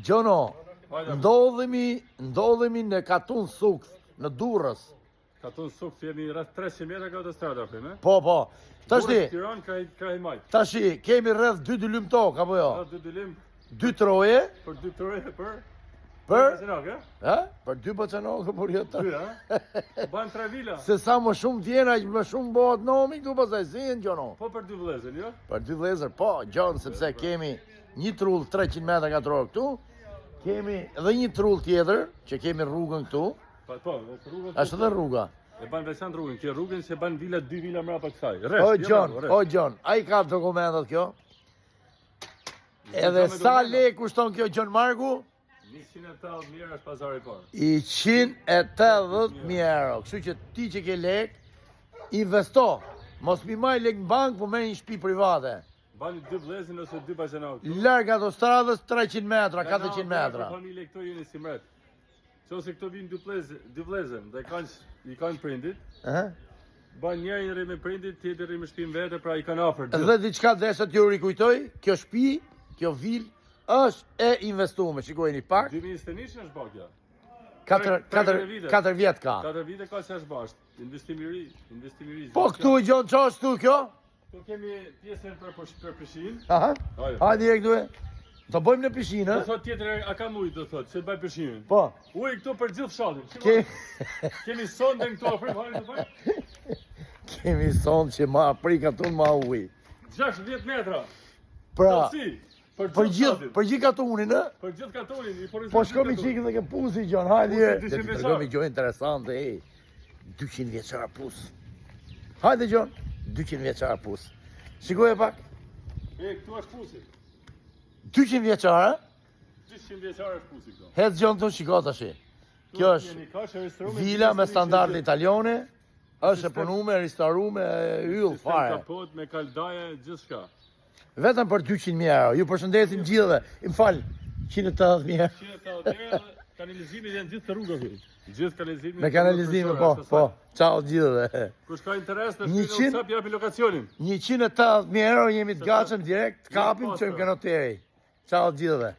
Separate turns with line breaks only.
Gjono, ndodhemi në Katun Suks, në Durrës.
Katun Suks jemi rreth 300 metra nga autostrada aty, ne?
Po. Tashti,
Tiranë kraj maj.
tashi, kemi rreth 2 dylim tokë, apo jo?
2 dylim
2 troje.
për 2 troje për
Për? Për 2 bacanokë, por jo të.
2, ha? Ban 3 vila.
Se sa më shumë tjena, më shumë bëhet nomi këtu pasaj, si në Gjono?
Po për 2 vëllezër, jo?
Për 2 vëllezër, po, Gjon, sepse kemi një trull 300 metra katror këtu, kemi edhe një trull tjetër, që kemi rrugën këtu,
Po, rrugën.
është edhe rruga.
E ban veçantë rrugën, kjo rrugën se ban vila 2 vila mbrapa kësaj.
O Gjon, a i ka dokumentat kjo? Edhe sa le kushton kjo Gjon Marku?
180.000 euro është pazari parë.
180.000 euro. Kështu që ti që ke lek, investo. Mos mi maj lek në bank, po me një shtëpi private.
Bani 2 vëllezër ose 2 bacanokë.
Larg autostradës 300 metra, 400 metra.
Po mi lek këto jeni si mret. Qose këto vinë 2 vëllezër, dhe i kanë prindit. Ban njëri rri me prindit, tjetri me shtëpinë vete, pra i kanë afër.
Dhe diçka desha t'ju rikujtoj, kjo shtëpi, kjo vil, është e investume, shikojeni pak.
2021 është bakja.
4 vjet ka.
4 vite ka që është bashkë. Investimi i ri.
Po këtu i Gjon, qa është tu kjo?
Tu kemi pjesën për pishinë.
Aha, hajde direkt duhe. Të bëjmë në pishinë,
Do thot tjetër, a kam ujë, do thot, se të bëj pishinën.
Po.
Ujë këtu për gjithë fshatin. Kemi sonde këtu afër, hajde të bëj.
Kemi sonë që ma prika tu ma uj.
60 metra.
Pra,
Për
gjithë katunin, në?
Për gjithë katunin,
Po shkomi qikë dhe ke pusi, Gjon, hajde.
Pusi 200
Dhe të tërgëmi gjo interesante, 200 vjeçar pus. Hajde, Gjon, 200 vjeçar pus. Shikoj e pak.
Këtu është pusi.
200 vjeçar,
200 vjeçar është pusi këtu.
Hec Gjon të shiko të shi. Kjo është vila me standard italiane, është e punume, restaurume, yll, fare.
Kapot, me kaldaje, gjithë shka.
Vetëm për 200.000 euro, ju përshëndesim gjithëve, im falë, 180.000 euro.
180.000 euro, kanalizimit janë gjithë të rrugë. Gjithë kanalizimit.
Me kanalizime, po, qao gjithëve.
Kush ka interes në shpinë, nësap japi lokacionin.
180.000 euro jemi të gatshëm direkt, kapim që në kanoteri. Qao gjithëve.